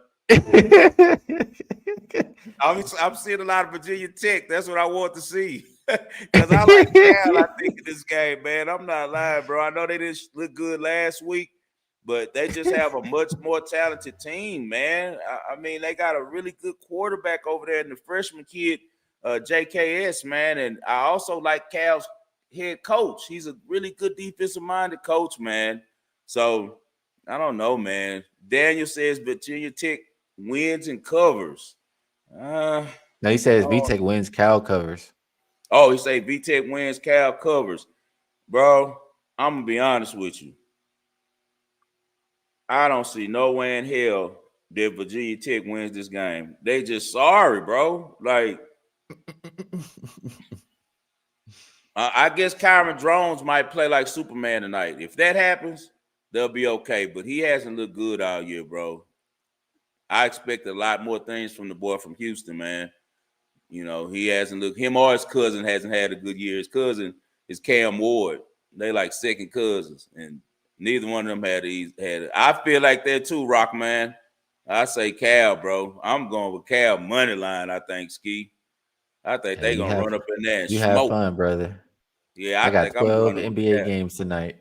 I'm seeing a lot of Virginia Tech. That's what I want to see. Because I like Cal, I think, in this game, man. I'm not lying, bro. I know they didn't look good last week, but they just have a much more talented team, man. I mean, they got a really good quarterback over there, and the freshman kid, JKS, man. And I also like Cal's head coach. He's a really good defensive-minded coach, man. So, I don't know, man. Daniel says Virginia Tech wins and covers. No, he says VTech wins, Cal covers. Oh, he say VTech wins, Cal covers. Bro, I'm going to be honest with you. I don't see no way in hell that Virginia Tech wins this game. They just sorry, bro. Like, I guess Kyron Drones might play like Superman tonight. If that happens, they'll be okay. But he hasn't looked good all year, bro. I expect a lot more things from the boy from Houston, man. He hasn't looked. Him or his cousin hasn't had a good year. His cousin is Cam Ward. They like second cousins, and neither one of them had it. I feel like that too, Rock man. I say Cal, bro. I'm going with Cal money line. I think Ski. I think they gonna run up in there and you smoke. have fun, brother. Yeah, I I got think I'm 12 running with NBA that. games tonight.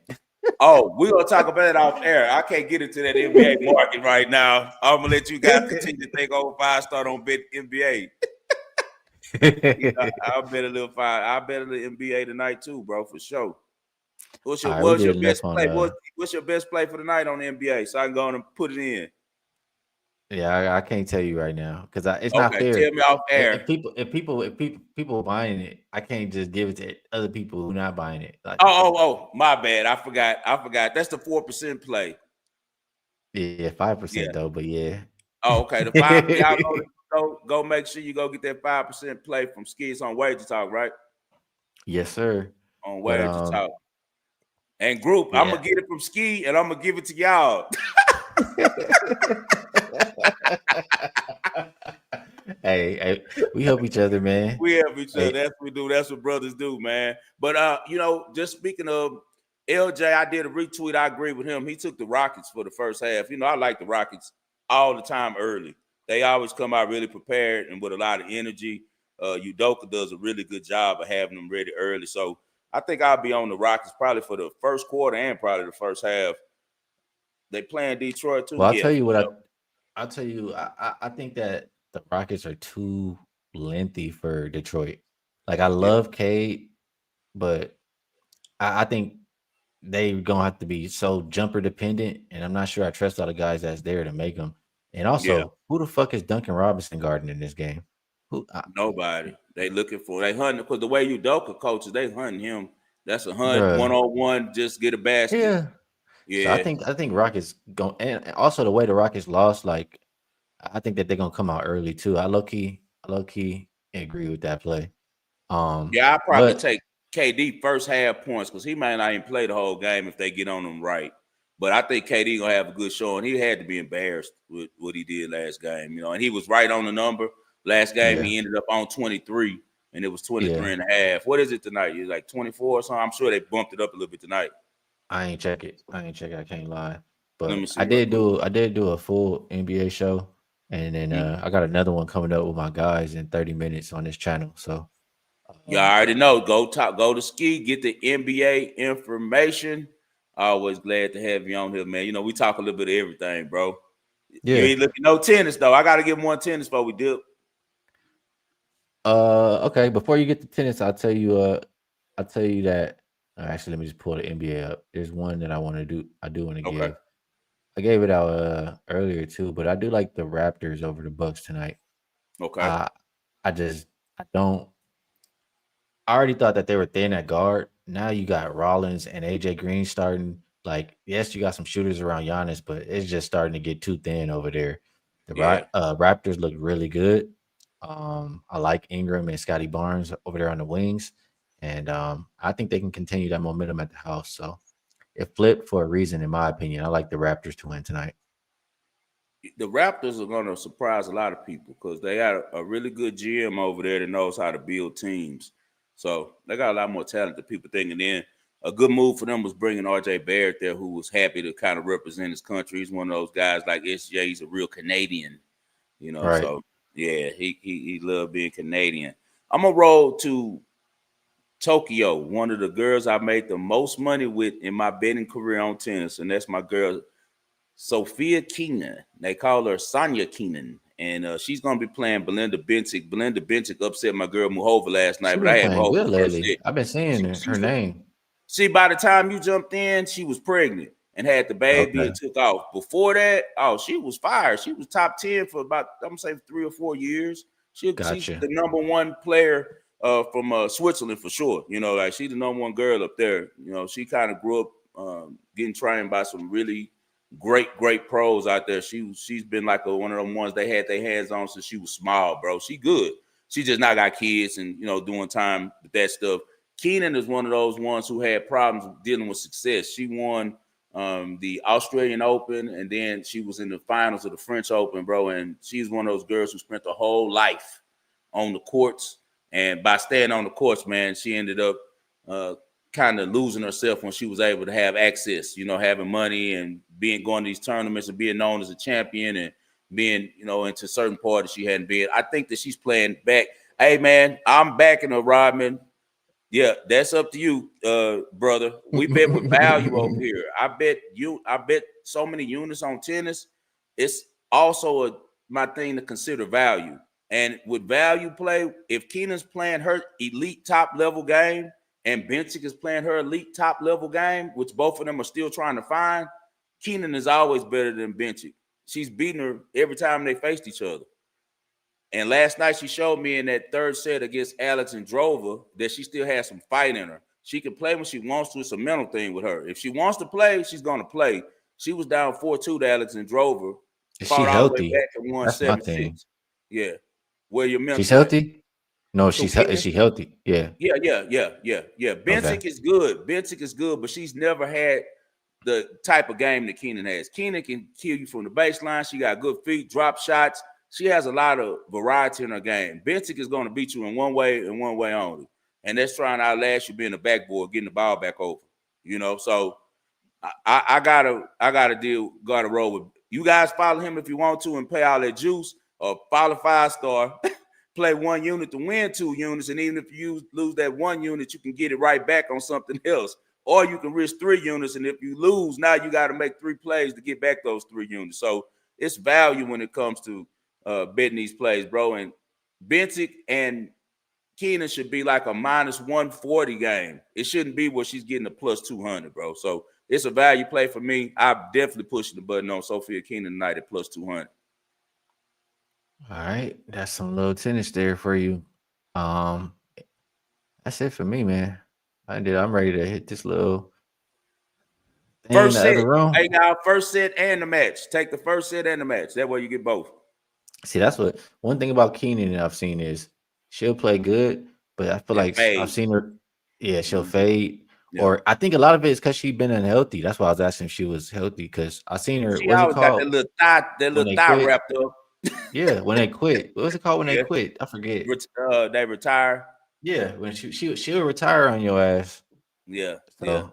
Oh, we're gonna talk about it off air. I can't get into that NBA market right now. I'm gonna let you guys continue to think over 5 star on bet NBA. Yeah, I'll bet a little five. I'll bet a little NBA tonight too, bro, for sure. All right, we What's your did best enough on play? What's your best play for the night on the NBA? So I can go on and put it in. yeah, I can't tell you right now because it's not Okay, tell fair. me off air. If people buying it, I can't just give it to other people who not buying it. Like, My bad. I forgot. That's the 4% play. yeah, 5% Yeah. though, but yeah. Oh, okay. The five. Y'all go make sure you go get that 5% play from Skis on Wager Talk, right? Yes, sir. On But Wager Talk. And group, I'm yeah. gonna get it from Ski and I'm gonna give it to y'all. Hey, we help each other, man. We help each other. Hey, That's what we do. That's what brothers do, man. But just speaking of LJ, I did a retweet. I agree with him. He took the Rockets for the first half. I like the Rockets all the time early. They always come out really prepared and with a lot of energy. Udoka does a really good job of having them ready early. So I think I'll be on the Rockets probably for the first quarter and probably the first half. They playing Detroit too? well, I'll Yeah, tell for you what sure. I'll tell you. I think that the Rockets are too lengthy for Detroit. Like, I Yeah, love Cade, but I think they gonna have to be so jumper dependent, and I'm not sure I trust all the guys that's there to make them. And yeah. also, who the fuck is Duncan Robinson guarding in this game? Who, Nobody. They looking for they hunting because the way Udoka coaches, they hunting him. That's a hunt, bruh? 1-on-1, just get a basket. Yeah. So I Yeah. think I think Rockets going, and also the way the Rockets lost, like, I think that they're gonna come out early too. I low key agree with that play. Yeah, I probably But take KD first half points because he might not even play the whole game if they get on him right. But I think KD gonna have a good showing. He had to be embarrassed with what he did last game, and he was right on the number. Last game yeah, he ended up on 23, and it was yeah, 23 and a half. What is it tonight? It's like 24 or something. I'm sure they bumped it up a little bit tonight. I ain't check it. I ain't check it. I can't lie. Let me But see right quick. I did do a full NBA show, and then Mhm. I got another one coming up with my guys in 30 minutes on this channel. So You um, already know. Go to Ski, get the NBA information. Always glad to have you on here, man. We talk a little bit of everything, bro. You yeah. ain't looking no tennis though. I gotta get one tennis before we dip. Okay. Before you get to tennis, I'll tell you that. Actually, let me just pull the NBA up. There's one that I want to do. I do want to Okay. give. I gave it out earlier too, but I do like the Raptors over the Bucks tonight. Okay. I I just I don't. I already thought that they were thin at guard. Now you got Rollins and AJ Green starting. Like, yes, you got some shooters around Giannis, but it's just starting to get too thin over there. The Yeah. Raptors look really good. I like Ingram and Scotty Barnes over there on the wings, and I think they can continue that momentum at the house. So it flipped for a reason, in my opinion. I like the Raptors to win tonight. The Raptors are gonna surprise a lot of people because they got a really good GM over there that knows how to build teams. So they got a lot more talent than people think. And then a good move for them was bringing RJ Barrett there, who was happy to kind of represent his country. He's one of those guys like SJ. He's a real Canadian. Right. So yeah, he loved being Canadian. I'm gonna roll to Tokyo, one of the girls I made the most money with in my betting career on tennis, and that's my girl Sophia Keenan. They call her Sonia Keenan, and she's gonna be playing Belinda Bencic. Belinda Bencic upset my girl Muhova last night, She but I been had playing Muhova good the first lately. set. I've been seeing her She's name. See, by the time you jumped in, she was pregnant and had the baby Okay, and took off. Before that, oh, she was fired. She was top 10 for about, I'm gonna say 3 or 4 years. She's gotcha. the number one player from Switzerland for sure. Like she's the number one girl up there. She kind of grew up getting trained by some really great pros out there. She's been like one of them ones they had their hands on since she was small, bro. She good. She just not got kids and doing time with that stuff. Keenan is one of those ones who had problems dealing with success. She won the Australian Open, and then she was in the finals of the French Open, bro. And she's one of those girls who spent her whole life on the courts. And by staying on the courts, man, she ended up uh, kind of losing herself when she was able to have access, having money and being going to these tournaments and being known as a champion and being, into certain parties she hadn't been. I think that she's playing back. Hey, man, I'm backing her, Rodman. Yeah, that's up to you, brother. We bet with value over here. I bet so many units on tennis. It's also my thing to consider value. And with value play, if Keenan's playing her elite top level game and Benchik is playing her elite top level game, which both of them are still trying to find, Keenan is always better than Benchik. She's beating her every time they faced each other. And last night she showed me in that third set against Alex and Drover that she still has some fight in her. She can play when she wants to. It's a mental thing with her. If she wants to play, she's going to play. She was down 4-2 to Alex and Drover, Is she fought all the way healthy? back and won That's my thing. 7-6. Yeah. Where your She's mental at? healthy? No, So is Keenan, she healthy? Yeah. yeah. Okay. Bensick is good. Bensick is good, but she's never had the type of game that Keenan has. Keenan can kill you from the baseline. She got good feet, drop shots. She has a lot of variety in her game. Bensick is going to beat you in one way and one way only. And that's trying to outlast you being the backboard, getting the ball back over. So gotta roll with you guys. Follow him if you want to and pay all that juice, or follow 5-star. Play 1 unit to win 2 units, and even if you lose that 1 unit, you can get it right back on something else. Or you can risk 3 units, and if you lose, now you got to make 3 plays to get back those 3 units. So it's value when it comes to betting these plays, bro. And Bentic and Keenan should be like a minus 140 game. It shouldn't be where she's getting a plus 200, bro. So it's a value play for me. I'm definitely pushing the button on Sophia Keenan tonight at plus 200. All right. That's some little tennis there for you. Um, that's it for me, man. I'm ready to hit this little thing in First the set. other room. Hey, now, first set and the match. Take the first set and the match. That way you get both. See, that's what one thing about Keenan that I've seen is she'll play good, but I feel And like I've fade. seen her, yeah, she'll Mm-hmm. fade. Yeah. Or I think a lot of it is because she's been unhealthy. That's why I was asking if she was healthy because I seen her. She What's it always got called that when little they thigh quit? wrapped up. Yeah, when they quit. What's it called when they Yeah. quit? I forget. They retire. Yeah, when she'll retire on your ass. Yeah. So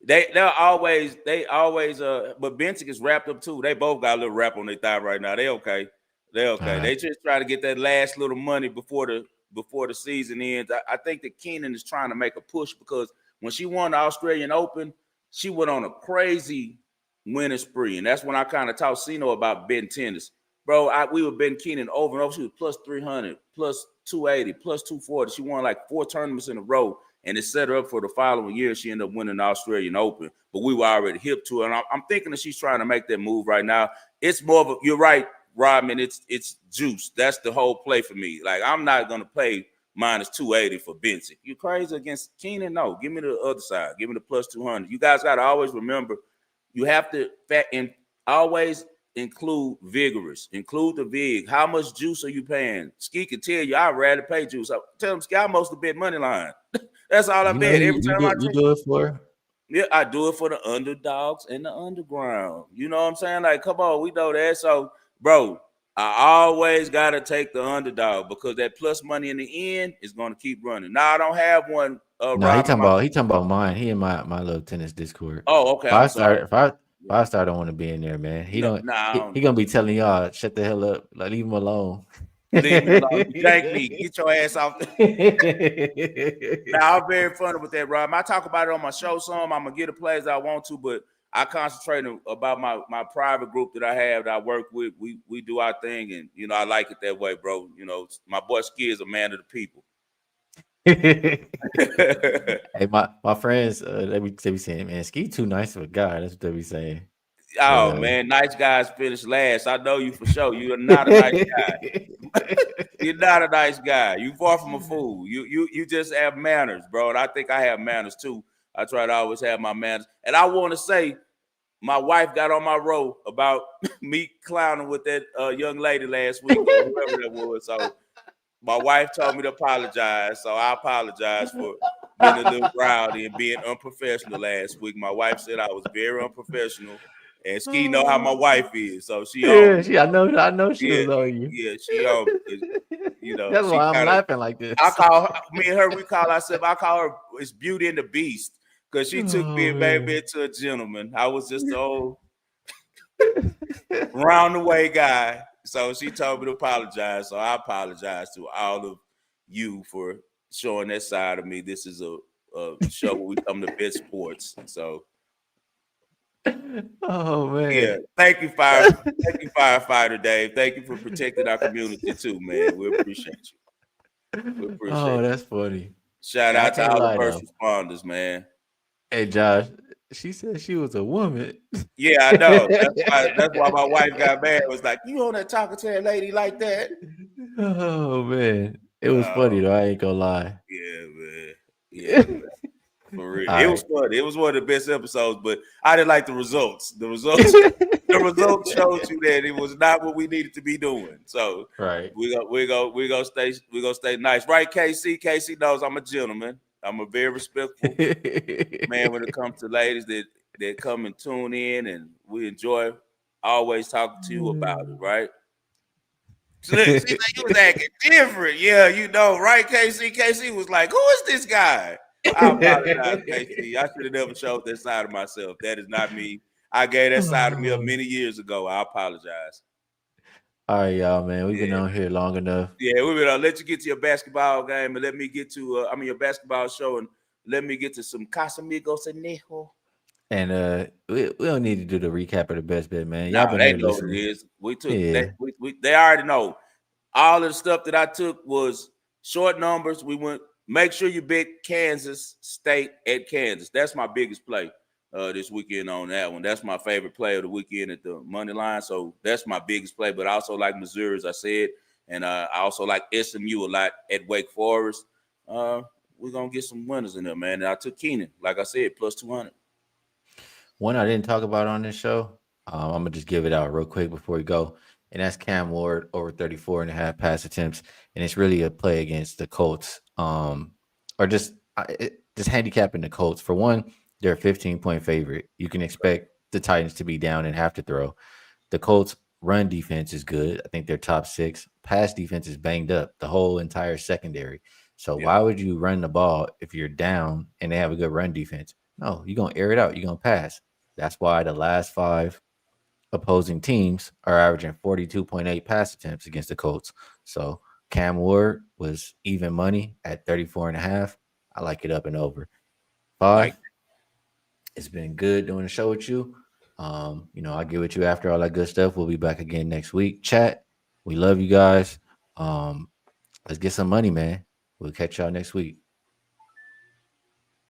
They always but Benson is wrapped up too. They both got a little wrap on their thigh right now. They okay. They all okay. right. They just try to get that last little money before the season ends. I think that Keenan is trying to make a push because when she won the Australian Open, she went on a crazy winning spree. And that's when I kind of taught Sino about betting tennis. Bro, we were betting Keenan over and over. She was plus 300, plus 280, plus 240. She won like 4 tournaments in a row, and it set her up for the following year. She ended up winning the Australian Open, but we were already hip to her. And I'm thinking that she's trying to make that move right now. It's more of you're right, Rodman. It's juice. That's the whole play for me. Like, I'm not going to play minus 280 for Benson. You crazy against Keenan? No, give me the other side. Give me the plus 200. You guys got to always remember, you have to always include vigorous. Include the vig. How much juice are you paying? Ski can tell you I'd rather pay juice. Tell him, Ski, I mostly bet money line. That's all I You know bet. Every you time do you do it for? yeah, I do it for the underdogs and the underground. You know what I'm saying? Like, come on, we know that. So, bro, I always gotta take the underdog because that plus money in the end is gonna keep running. Now I don't have one, No, Rob. he talking about mine. He in my little tennis Discord. Oh, okay. I'm Five sorry. star, five five star don't want to be in there, man. He No, don't. no, He gonna be telling y'all shut the hell up, like leave him alone. leave me alone. You jank me. Get your ass off. Now I'm very funny with that, Rob. I talk about it on my show some. I'm gonna get the plays I want to, but I concentrate about my private group that I have that I work with. We do our thing, and I like it that way, bro. My boy Ski is a man of the people. Hey, my friends, they be saying, man, Ski too nice of a guy. That's what they be saying. But Oh man, nice guys finish last. I know you for sure. You are not a nice guy. You're not a nice guy. You far from a fool. You just have manners, bro. And I think I have manners too. I try to always have my manners. And I want to say, my wife got on my row about me clowning with that young lady last week or whoever that was. So my wife told me to apologize. So I apologize for being a little rowdy and being unprofessional last week. My wife said I was very unprofessional. And Ski know how my wife is, so she on yeah, me. I know she Yeah, was on you. yeah, she on me. That's She why I'm kind of. laughing like I this. call her, me and her. We call ourselves. I call her it's Beauty and the Beast because she took me Oh and made me man. into a gentleman. I was just the old round the way guy. So she told me to apologize. So I apologize to all of you for showing that side of me. This is a show where we come to bet sports. So Oh yeah, man. thank you, firefighter Dave. Thank you for protecting our community too, man. We appreciate you. We appreciate Oh, you. that's funny. Shout Hey, I out to can't all the lie first though. responders, man. Hey Josh, she said she was a woman. Yeah, I know. That's why my wife got mad. It was like, you on there talking to that lady like that? Oh man. It was funny Oh, though, I ain't gonna lie. yeah, man. Yeah, man. For real. All It was right. fun. It was one of the best episodes, but I didn't like the results. The results showed you that it was not what we needed to be doing. So Right. we gonna stay nice. Right, KC? KC knows I'm a gentleman. I'm a very respectful man when it comes to ladies that come and tune in, and we enjoy always talking to you about it, right? So look, see, like you was acting different. Yeah, you know, right, KC? KC was like, who is this guy? I apologize, KC. I should have never showed that side of myself. That is not me. I gave that side of me up Oh. many years ago. I apologize. All right, y'all, man. We've been Yeah, on here long enough. yeah. We will let you get to your basketball game and let me get to, your basketball show and let me get to some Casamigos and Nejo. And we don't need to do the recap of the best bet, man. Y'all No, been they here know what it listening. is. We took that. Yeah. They already know. All of the stuff that I took was short numbers. We went. Make sure you bet Kansas State at Kansas. That's my biggest play this weekend on that one. That's my favorite play of the weekend at the money line. So that's my biggest play. But I also like Missouri, as I said, and I also like SMU a lot at Wake Forest. We're gonna get some winners in there, man. And I took Keenan, like I said, plus 200. One I didn't talk about on this show. I'm gonna just give it out real quick before we go. And that's Cam Ward over 34 and a half pass attempts. And it's really a play against the Colts. Or just handicapping the Colts. For one, they're a 15-point favorite. You can expect the Titans to be down and have to throw. The Colts run defense is good. I think they're top 6. Pass defense is banged up, the whole entire secondary. So Yeah, why would you run the ball if you're down and they have a good run defense? No, you're gonna air it out. You're gonna pass. That's why the last 5 opposing teams are averaging 42.8 pass attempts against the Colts. So Cam Ward was even money at 34 and a half. I like it up and over. like 5, it's been good doing the show with you. I'll get with you after all that good stuff. We'll be back again next week. Chat. We love you guys. Let's get some money, man. We'll catch y'all next week.